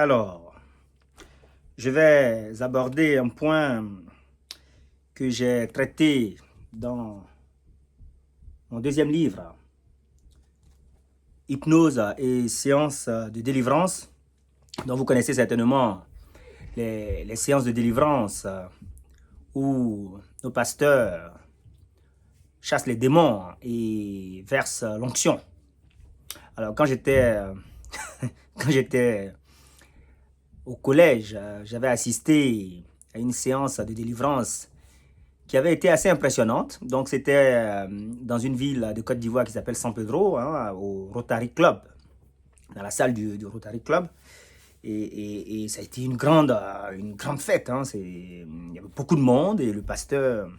Alors, je vais aborder un point que j'ai traité dans mon deuxième livre, Hypnose et séances de délivrance, dont vous connaissez certainement les séances de délivrance où nos pasteurs chassent les démons et versent l'onction. Alors, quand j'étais au collège, j'avais assisté à une séance de délivrance qui avait été assez impressionnante. Donc, c'était dans une ville de Côte d'Ivoire qui s'appelle San Pedro, hein, au Rotary Club, dans la salle du Rotary Club. Et ça a été une grande fête. Hein. Il y avait beaucoup de monde et le pasteur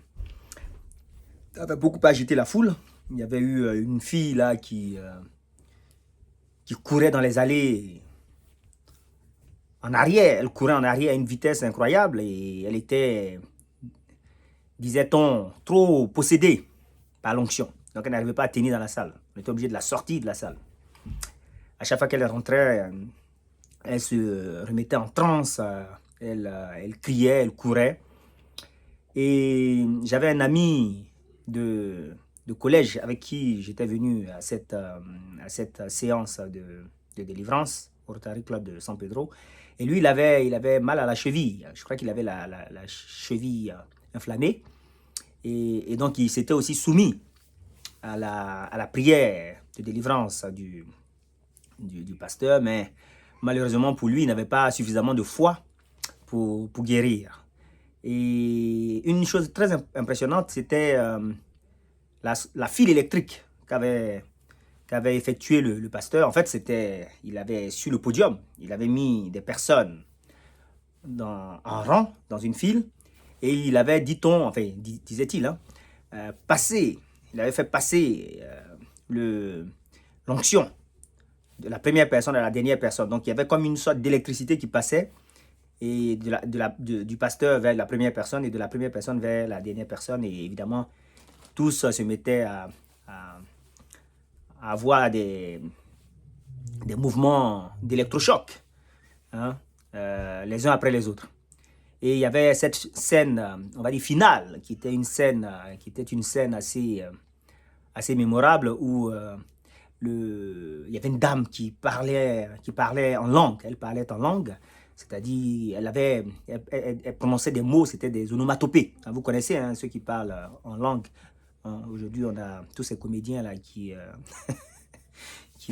avait beaucoup agité la foule. Il y avait eu une fille là qui courait dans les allées en arrière. Elle courait en arrière à une vitesse incroyable et elle était, disait-on, trop possédée par l'onction. Donc elle n'arrivait pas à tenir dans la salle. On était obligé de la sortir de la salle. À chaque fois qu'elle rentrait, elle se remettait en transe, elle criait, elle courait. Et j'avais un ami de collège avec qui j'étais venu à cette séance de délivrance au Rotary Club de San Pedro. Et lui, il avait mal à la cheville. Je crois qu'il avait la cheville inflammée. Et donc, il s'était aussi soumis à la prière de délivrance du pasteur. Mais malheureusement pour lui, il n'avait pas suffisamment de foi pour guérir. Et une chose très impressionnante, c'était la file électrique qu'avait effectué le pasteur. En fait, il avait sur le podium, il avait mis des personnes en rang, dans une file, et il avait, dit-on, enfin, disait-il, hein, il avait fait passer l'onction de la première personne à la dernière personne. Donc, il y avait comme une sorte d'électricité qui passait et du pasteur vers la première personne et de la première personne vers la dernière personne. Et évidemment, tous se mettaient à avoir des mouvements d'électrochoc, hein, les uns après les autres. Et il y avait cette scène, on va dire finale, qui était une scène assez mémorable où il y avait une dame qui parlait en langue. Elle parlait en langue, c'est-à-dire elle prononçait des mots, c'était des onomatopées. Vous connaissez hein, ceux qui parlent en langue. Aujourd'hui, on a tous ces comédiens là qui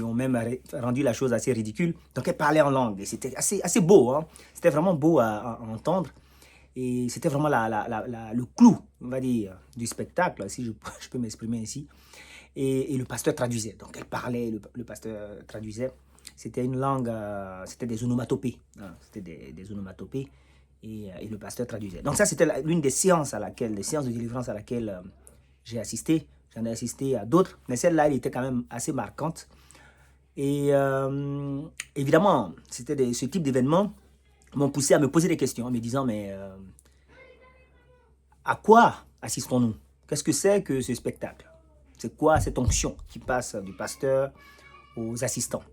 ont même rendu la chose assez ridicule. Donc, elle parlait en langue et c'était assez beau. Hein. C'était vraiment beau à entendre. Et c'était vraiment le clou, on va dire, du spectacle, si je peux m'exprimer ainsi. Et le pasteur traduisait. Donc, elle parlait, le pasteur traduisait. C'était une langue, c'était des onomatopées. Hein. C'était des onomatopées et le pasteur traduisait. Donc, ça, c'était l'une des séances des séances de délivrance à laquelle j'ai assisté. J'en ai assisté à d'autres, mais celle-là, elle était quand même assez marquante. Et évidemment, ce type d'événements m'ont poussé à me poser des questions en me disant, mais à quoi assistons-nous? Qu'est-ce que c'est que ce spectacle? C'est quoi cette onction qui passe du pasteur aux assistants?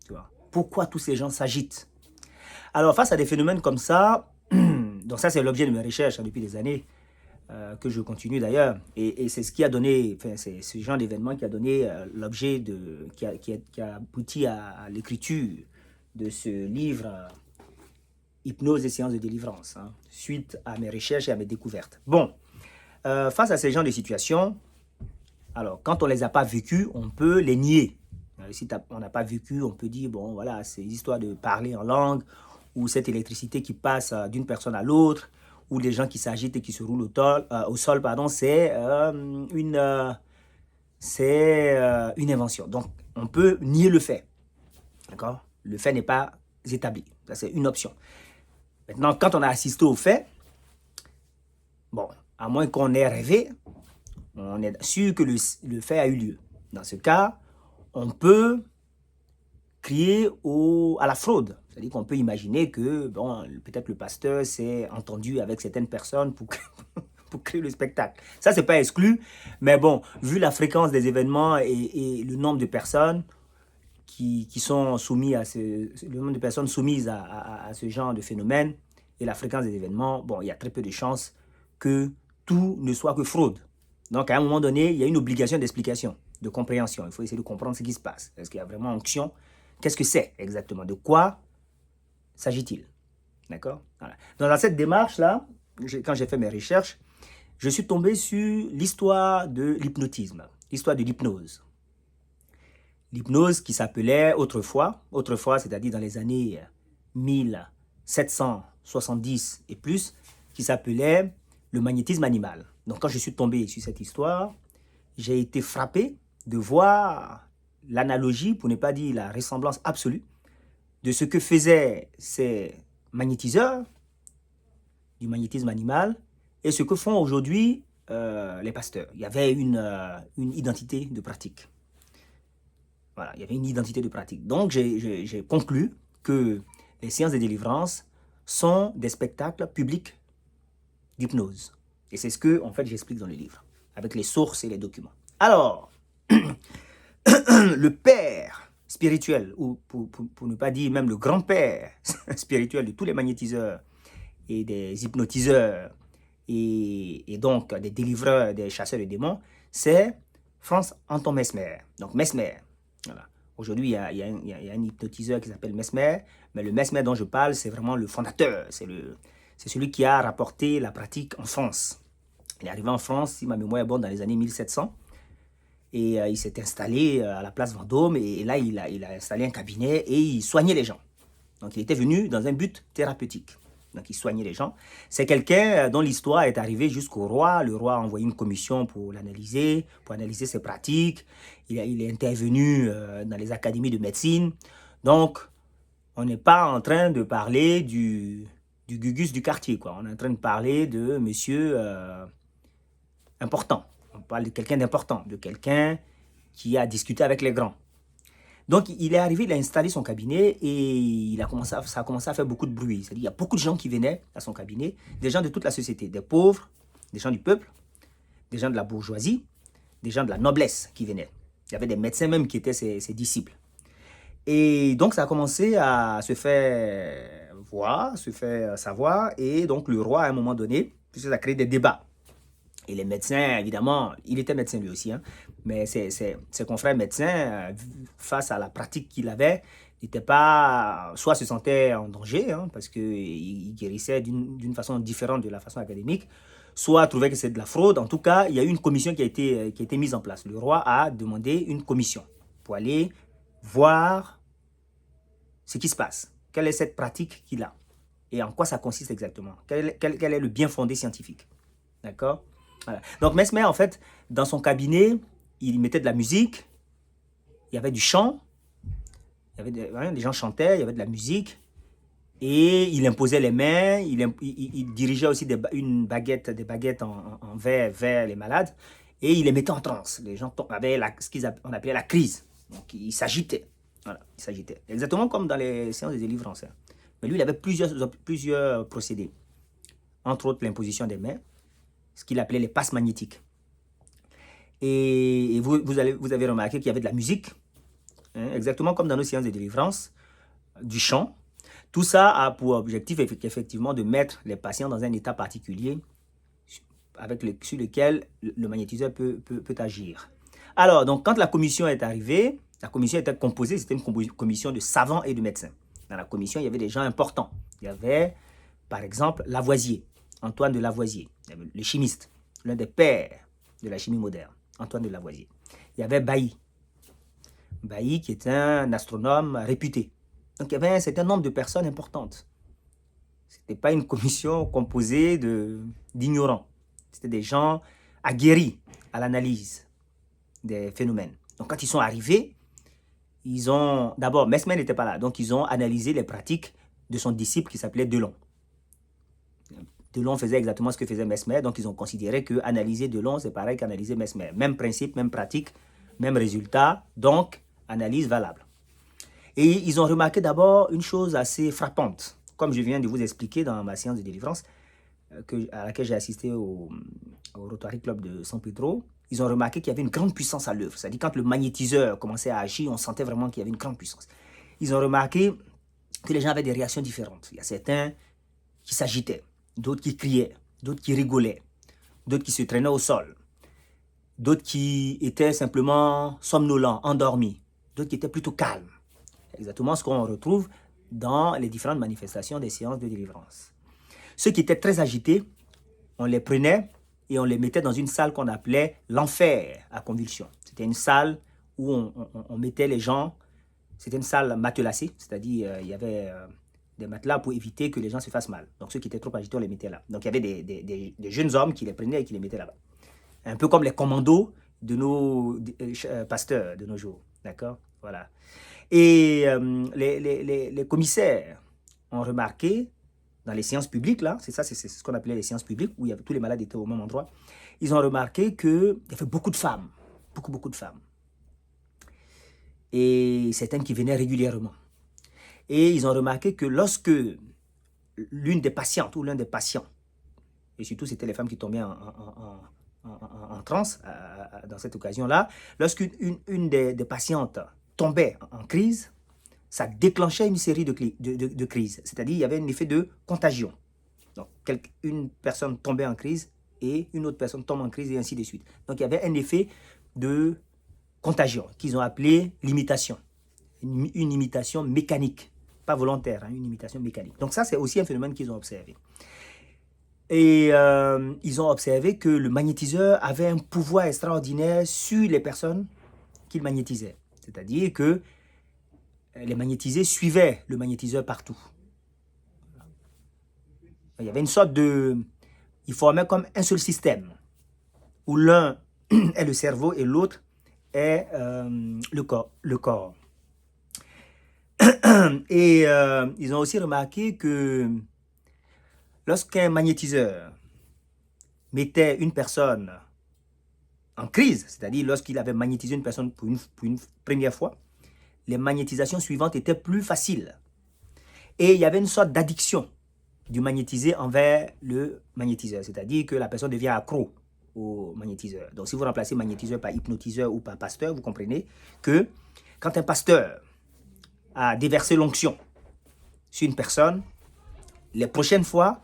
Tu vois? Pourquoi tous ces gens s'agitent? Alors, face à des phénomènes comme ça, donc ça c'est l'objet de mes recherches hein, depuis des années, que je continue d'ailleurs, et c'est ce qui a donné, enfin, c'est ce genre d'événement qui a donné l'objet qui a abouti à l'écriture de ce livre Hypnose et séances de délivrance, hein, suite à mes recherches et à mes découvertes. Bon, face à ces genres de situations, alors quand on ne les a pas vécues, on peut les nier. Si on n'a pas vécu, on peut dire, bon voilà, c'est l'histoire de parler en langue, ou cette électricité qui passe d'une personne à l'autre, ou des gens qui s'agitent et qui se roulent au sol, pardon, c'est une invention. Donc, on peut nier le fait. D'accord? Le fait n'est pas établi. Ça, c'est une option. Maintenant, quand on a assisté au fait, bon, à moins qu'on ait rêvé, on est sûr que le fait a eu lieu. Dans ce cas, on peut crier à la fraude. C'est-à-dire qu'on peut imaginer que, bon, peut-être le pasteur s'est entendu avec certaines personnes pour créer le spectacle. Ça, c'est pas exclu, mais bon, vu la fréquence des événements et le nombre de personnes, qui sont soumis le nombre de personnes soumises à ce genre de phénomène et la fréquence des événements, bon, il y a très peu de chances que tout ne soit que fraude. Donc, à un moment donné, il y a une obligation d'explication, de compréhension. Il faut essayer de comprendre ce qui se passe. Est-ce qu'il y a vraiment onction? Qu'est-ce que c'est exactement? De quoi s'agit-il? D'accord? Voilà. Donc, dans cette démarche-là, quand j'ai fait mes recherches, je suis tombé sur l'histoire de l'hypnotisme, l'histoire de l'hypnose. L'hypnose qui s'appelait autrefois, c'est-à-dire dans les années 1770 et plus, qui s'appelait le magnétisme animal. Donc quand je suis tombé sur cette histoire, j'ai été frappé de voir l'analogie, pour ne pas dire la ressemblance absolue, de ce que faisaient ces magnétiseurs du magnétisme animal et ce que font aujourd'hui les pasteurs. Il y avait une identité de pratique. Voilà, il y avait une identité de pratique. Donc, j'ai conclu que les séances de délivrance sont des spectacles publics d'hypnose. Et c'est ce que, en fait, j'explique dans le livre, avec les sources et les documents. Alors, le père spirituel, ou pour ne pas dire même le grand-père spirituel de tous les magnétiseurs et des hypnotiseurs et donc des délivreurs, des chasseurs de démons, c'est Franz Anton Mesmer. Donc, Mesmer. Voilà. Aujourd'hui, il y a un hypnotiseur qui s'appelle Mesmer, mais le Mesmer dont je parle, c'est vraiment le fondateur. C'est celui qui a rapporté la pratique en France. Il est arrivé en France, si ma mémoire est bonne, dans les années 1700. Et il s'est installé à la place Vendôme. Et là, il a installé un cabinet et il soignait les gens. Donc, il était venu dans un but thérapeutique. Donc, il soignait les gens. C'est quelqu'un dont l'histoire est arrivée jusqu'au roi. Le roi a envoyé une commission pour l'analyser, pour analyser ses pratiques. Il est intervenu dans les académies de médecine. Donc, on n'est pas en train de parler du Gugus du quartier, quoi. On est en train de parler de monsieur important. On parle de quelqu'un d'important, de quelqu'un qui a discuté avec les grands. Donc, il est arrivé, il a installé son cabinet et ça a commencé à faire beaucoup de bruit. C'est-à-dire qu'il y a beaucoup de gens qui venaient à son cabinet, des gens de toute la société, des pauvres, des gens du peuple, des gens de la bourgeoisie, des gens de la noblesse qui venaient. Il y avait des médecins même qui étaient ses disciples. Et donc, ça a commencé à se faire voir, se faire savoir. Et donc, le roi, à un moment donné, ça a créé des débats. Et les médecins, évidemment, il était médecin lui aussi, hein, mais ses confrères médecins, face à la pratique qu'il avait, n'étaient pas, soit se sentaient en danger, hein, parce qu'il guérissait d'une façon différente de la façon académique, soit trouvaient que c'est de la fraude. En tout cas, il y a eu une commission qui a été mise en place. Le roi a demandé une commission pour aller voir ce qui se passe. Quelle est cette pratique qu'il a et en quoi ça consiste exactement. Quel est le bien fondé scientifique. D'accord? Voilà. Donc Mesmer, en fait, dans son cabinet, il mettait de la musique, il y avait du chant, les gens chantaient, il y avait de la musique, et il imposait les mains, il dirigeait aussi des baguettes en verre vers les malades, et il les mettait en transe. Les gens avaient ce qu'on appelait la crise. Donc ils s'agitaient. Voilà, ils s'agitaient. Exactement comme dans les séances de délivrance. Hein. Mais lui, il avait plusieurs procédés. Entre autres, l'imposition des mains, ce qu'il appelait les passes magnétiques. Et vous avez remarqué qu'il y avait de la musique, hein, exactement comme dans nos séances de délivrance, du chant. Tout ça a pour objectif effectivement de mettre les patients dans un état particulier sur lequel le magnétiseur peut agir. Alors, donc, quand la commission est arrivée, la commission était composée, c'était une commission de savants et de médecins. Dans la commission, il y avait des gens importants. Il y avait, par exemple, Lavoisier. Antoine de Lavoisier, le chimiste, l'un des pères de la chimie moderne, Antoine de Lavoisier. Il y avait Bailly. Bailly qui est un astronome réputé. Donc il y avait un certain nombre de personnes importantes. Ce n'était pas une commission composée d'ignorants. C'était des gens aguerris à l'analyse des phénomènes. Donc quand ils sont arrivés, ils ont... D'abord, Mesmer n'était pas là. Donc ils ont analysé les pratiques de son disciple qui s'appelait Delon. Delon faisait exactement ce que faisait Mesmer, donc ils ont considéré que analyser Delon, c'est pareil qu'analyser Mesmer. Même principe, même pratique, même résultat, donc analyse valable. Et ils ont remarqué d'abord une chose assez frappante, comme je viens de vous expliquer dans ma séance de délivrance, à laquelle j'ai assisté au Rotary Club de San Pedro, ils ont remarqué qu'il y avait une grande puissance à l'œuvre. C'est-à-dire quand le magnétiseur commençait à agir, on sentait vraiment qu'il y avait une grande puissance. Ils ont remarqué que les gens avaient des réactions différentes. Il y a certains qui s'agitaient, d'autres qui criaient, d'autres qui rigolaient, d'autres qui se traînaient au sol, d'autres qui étaient simplement somnolents, endormis, d'autres qui étaient plutôt calmes. Exactement ce qu'on retrouve dans les différentes manifestations des séances de délivrance. Ceux qui étaient très agités, on les prenait et on les mettait dans une salle qu'on appelait l'enfer à convulsion. C'était une salle où on mettait les gens, c'était une salle matelassée, c'est-à-dire il y avait des matelas pour éviter que les gens se fassent mal. Donc ceux qui étaient trop agités, on les mettait là. Donc il y avait des jeunes hommes qui les prenaient et qui les mettaient là-bas. Un peu comme les commandos de nos pasteurs de nos jours. D'accord? Voilà. Et les commissaires ont remarqué, dans les séances publiques, là, c'est ça, c'est ce qu'on appelait les séances publiques, où il y avait, tous les malades étaient au même endroit, ils ont remarqué qu'il y avait beaucoup de femmes, beaucoup de femmes. Et certaines qui venaient régulièrement. Et ils ont remarqué que lorsque l'une des patientes ou l'un des patients, et surtout c'était les femmes qui tombaient en transe dans cette occasion-là, lorsqu'une des patientes tombait en crise, ça déclenchait une série de crises. C'est-à-dire il y avait un effet de contagion. Donc, une personne tombait en crise et une autre personne tombe en crise et ainsi de suite. Donc, il y avait un effet de contagion qu'ils ont appelé l'imitation. Une imitation mécanique, pas volontaire, hein, une imitation mécanique. Donc, ça, c'est aussi un phénomène qu'ils ont observé. Et ils ont observé que le magnétiseur avait un pouvoir extraordinaire sur les personnes qu'il magnétisait. C'est-à-dire que les magnétisés suivaient le magnétiseur partout. Il y avait une sorte de... Ils formaient comme un seul système, où l'un est le cerveau et l'autre est le corps. Et ils ont aussi remarqué que lorsqu'un magnétiseur mettait une personne en crise, c'est-à-dire lorsqu'il avait magnétisé une personne pour une première fois, les magnétisations suivantes étaient plus faciles. Et il y avait une sorte d'addiction du magnétisé envers le magnétiseur. C'est-à-dire que la personne devient accro au magnétiseur. Donc si vous remplacez magnétiseur par hypnotiseur ou par pasteur, vous comprenez que quand un pasteur a déversé l'onction sur une personne, les prochaines fois,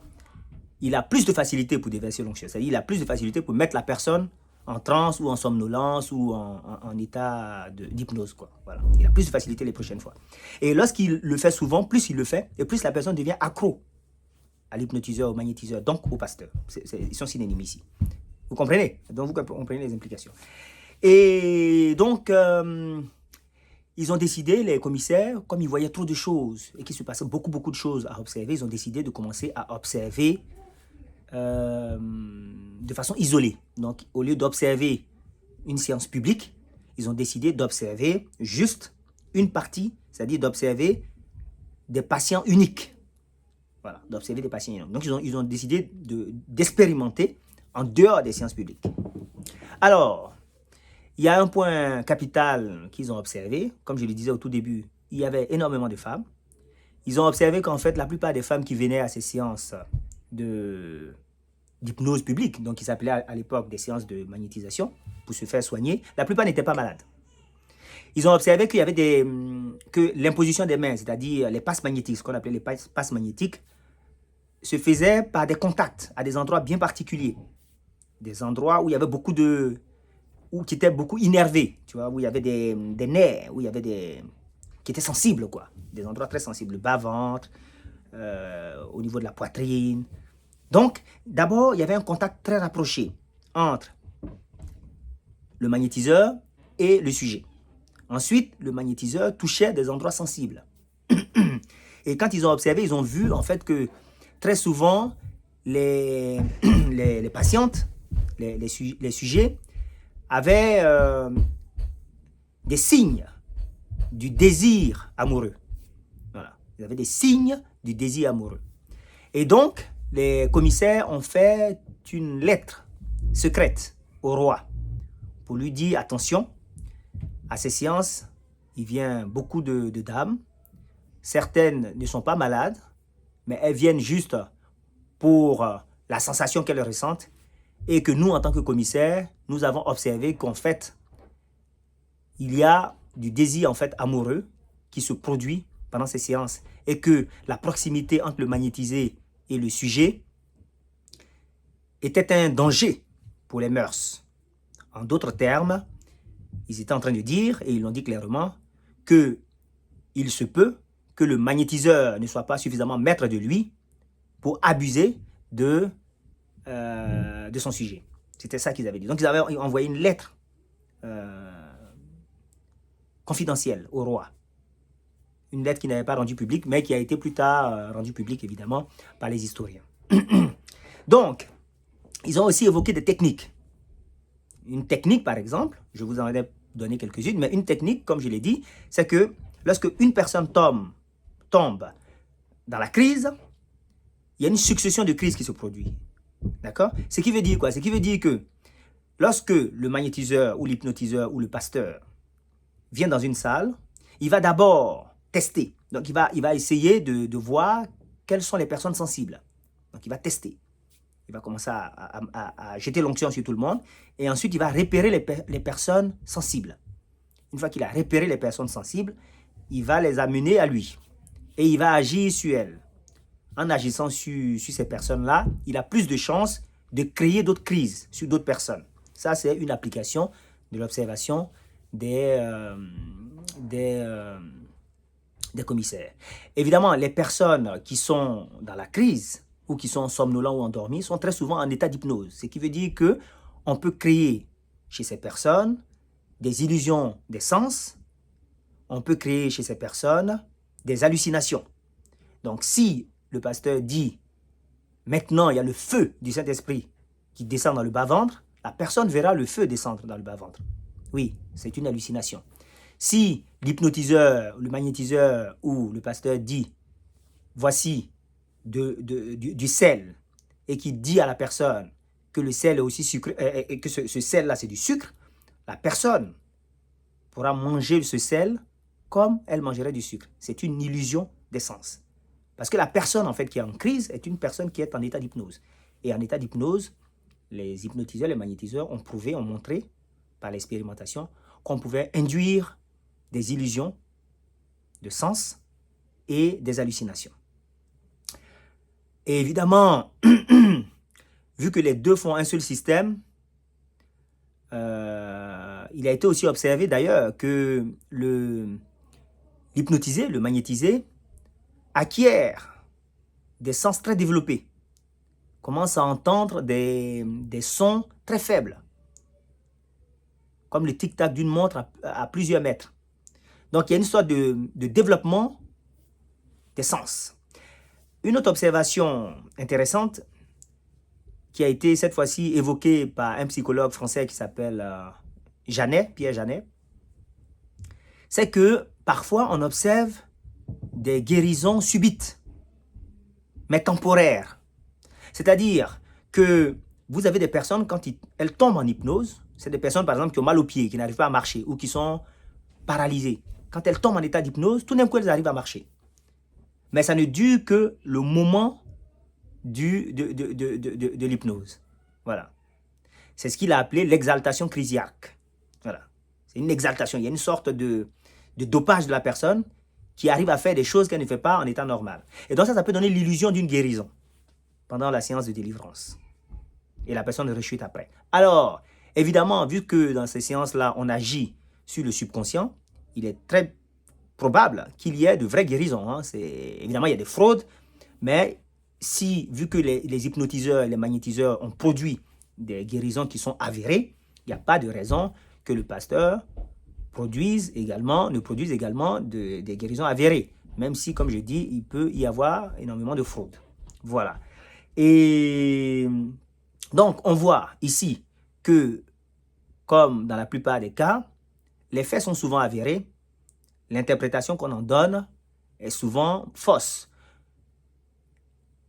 il a plus de facilité pour déverser l'onction. C'est-à-dire qu'il a plus de facilité pour mettre la personne en transe ou en somnolence ou en état d'hypnose, quoi. Voilà. Il a plus de facilité les prochaines fois. Et lorsqu'il le fait souvent, plus il le fait, et plus la personne devient accro à l'hypnotiseur, au magnétiseur, donc au pasteur. Ils sont synonymes ici. Vous comprenez? Donc vous comprenez les implications. Et donc, ils ont décidé, les commissaires, comme ils voyaient trop de choses et qu'il se passait beaucoup de choses à observer, ils ont décidé de commencer à observer de façon isolée. Donc, au lieu d'observer une séance publique, ils ont décidé d'observer juste une partie, c'est-à-dire d'observer des patients uniques. Voilà, d'observer des patients uniques. Donc, ils ont décidé d'expérimenter en dehors des séances publiques. Alors, il y a un point capital qu'ils ont observé. Comme je le disais au tout début, il y avait énormément de femmes. Ils ont observé qu'en fait, la plupart des femmes qui venaient à ces séances d'hypnose publique, donc qui s'appelait à l'époque des séances de magnétisation pour se faire soigner, la plupart n'étaient pas malades. Ils ont observé qu'il y avait que l'imposition des mains, c'est-à-dire les passes magnétiques, ce qu'on appelait les passes magnétiques, se faisait par des contacts à des endroits bien particuliers. Des endroits où il y avait beaucoup qui étaient beaucoup innervés, tu vois, où il y avait des nerfs, où il y avait qui étaient sensibles, quoi. Des endroits très sensibles, le bas-ventre, au niveau de la poitrine. Donc, d'abord, il y avait un contact très rapproché entre le magnétiseur et le sujet. Ensuite, le magnétiseur touchait des endroits sensibles. Et quand ils ont observé, ils ont vu en fait que très souvent, les patientes, les sujets, avaient des signes du désir amoureux. Voilà. Ils avaient des signes du désir amoureux. Et donc, les commissaires ont fait une lettre secrète au roi pour lui dire, attention, à ces séances, il vient beaucoup de dames. Certaines ne sont pas malades, mais elles viennent juste pour la sensation qu'elles ressentent. et que nous, en tant que commissaires, nous avons observé qu'en fait, il y a du désir en fait amoureux qui se produit pendant ces séances et que la proximité entre le magnétisé et le sujet était un danger pour les mœurs. En d'autres termes, ils étaient en train de dire, et ils l'ont dit clairement, que il se peut que le magnétiseur ne soit pas suffisamment maître de lui pour abuser de son sujet. C'était ça qu'ils avaient dit. Donc ils avaient envoyé une lettre confidentielle au roi. Une lettre qui n'avait pas rendu publique, mais qui a été plus tard rendue publique, évidemment, par les historiens. Donc, ils ont aussi évoqué des techniques. Une technique, par exemple, je vous en ai donné quelques-unes, mais une technique, comme je l'ai dit, c'est que lorsque une personne tombe dans la crise, il y a une succession de crises qui se produit. D'accord? Ce qui veut dire quoi? Ce qui veut dire que lorsque le magnétiseur ou l'hypnotiseur ou le pasteur vient dans une salle, il va d'abord tester. Donc, il va essayer de voir quelles sont les personnes sensibles. Donc, il va tester. Il va commencer à jeter l'onction sur tout le monde. Et ensuite, il va repérer les personnes sensibles. Une fois qu'il a repéré les personnes sensibles, il va les amener à lui. Et il va agir sur elles. En agissant sur ces personnes-là, il a plus de chances de créer d'autres crises sur d'autres personnes. Ça, c'est une application de l'observation des commissaires. Évidemment, les personnes qui sont dans la crise ou qui sont somnolents ou endormis sont très souvent en état d'hypnose. Ce qui veut dire qu'on peut créer chez ces personnes des illusions des sens, on peut créer chez ces personnes des hallucinations. Donc, si le pasteur dit « Maintenant, il y a le feu du Saint-Esprit qui descend dans le bas-ventre », la personne verra le feu descendre dans le bas-ventre. Oui, c'est une hallucination. Si l'hypnotiseur, le magnétiseur ou le pasteur dit « Voici du sel » et qui dit à la personne que le sel est aussi sucré et que ce sel-là, c'est du sucre, la personne pourra manger ce sel comme elle mangerait du sucre. C'est une illusion des sens. Parce que la personne, en fait, qui est en crise est une personne qui est en état d'hypnose. Et en état d'hypnose, les hypnotiseurs, les magnétiseurs ont prouvé, ont montré, par l'expérimentation, qu'on pouvait induire des illusions de sens et des hallucinations. Et évidemment, vu que les deux font un seul système, il a été aussi observé d'ailleurs que l'hypnotisé, le magnétisé, acquiert des sens très développés, commence à entendre des sons très faibles, comme le tic-tac d'une montre à plusieurs mètres. Donc, il y a une sorte de développement des sens. Une autre observation intéressante qui a été cette fois-ci évoquée par un psychologue français qui s'appelle Pierre Janet, c'est que parfois on observe des guérisons subites, mais temporaires. C'est-à-dire que vous avez des personnes, quand elles tombent en hypnose, c'est des personnes par exemple qui ont mal aux pieds, qui n'arrivent pas à marcher ou qui sont paralysées. Quand elles tombent en état d'hypnose, tout d'un coup elles arrivent à marcher. Mais ça ne dure que le moment de l'hypnose. Voilà. C'est ce qu'il a appelé l'exaltation crisiaque. Voilà. C'est une exaltation. Il y a une sorte de dopage de la personne qui arrive à faire des choses qu'elle ne fait pas en état normal. Et donc ça peut donner l'illusion d'une guérison pendant la séance de délivrance. Et la personne rechute après. Alors, évidemment, vu que dans ces séances-là, on agit sur le subconscient, il est très probable qu'il y ait de vraies guérisons. Hein. Évidemment, il y a des fraudes, mais si, vu que les hypnotiseurs et les magnétiseurs ont produit des guérisons qui sont avérées, il n'y a pas de raison que le pasteur ne produise également des guérisons avérées. Même si, comme je dis, il peut y avoir énormément de fraude. Voilà. Et donc, on voit ici que, comme dans la plupart des cas, les faits sont souvent avérés. L'interprétation qu'on en donne est souvent fausse.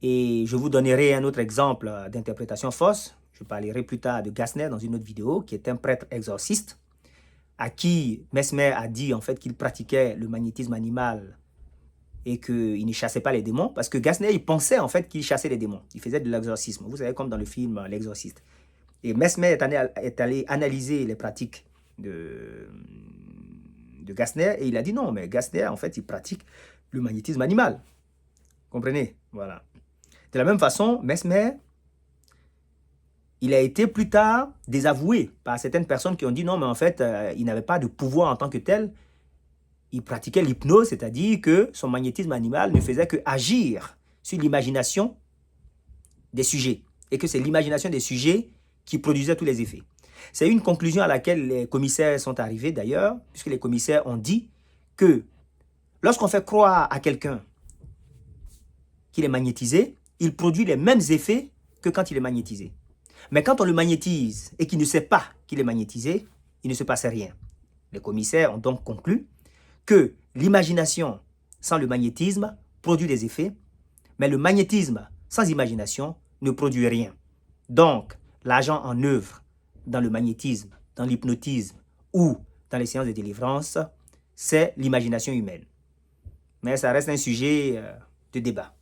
Et je vous donnerai un autre exemple d'interprétation fausse. Je parlerai plus tard de Gassner dans une autre vidéo, qui est un prêtre exorciste, à qui Mesmer a dit en fait qu'il pratiquait le magnétisme animal et qu'il ne chassait pas les démons, parce que Gassner, il pensait en fait qu'il chassait les démons. Il faisait de l'exorcisme. Vous savez, comme dans le film L'Exorciste. Et Mesmer est allé analyser les pratiques de Gassner et il a dit non, mais Gassner, en fait, il pratique le magnétisme animal. Comprenez? Voilà. De la même façon, Mesmer, il a été plus tard désavoué par certaines personnes qui ont dit non, mais en fait, il n'avait pas de pouvoir en tant que tel. Il pratiquait l'hypnose, c'est-à-dire que son magnétisme animal ne faisait que agir sur l'imagination des sujets et que c'est l'imagination des sujets qui produisait tous les effets. C'est une conclusion à laquelle les commissaires sont arrivés d'ailleurs, puisque les commissaires ont dit que lorsqu'on fait croire à quelqu'un qu'il est magnétisé, il produit les mêmes effets que quand il est magnétisé. Mais quand on le magnétise et qu'il ne sait pas qu'il est magnétisé, il ne se passe rien. Les commissaires ont donc conclu que l'imagination sans le magnétisme produit des effets, mais le magnétisme sans imagination ne produit rien. Donc, l'agent en œuvre dans le magnétisme, dans l'hypnotisme ou dans les séances de délivrance, c'est l'imagination humaine. Mais ça reste un sujet de débat.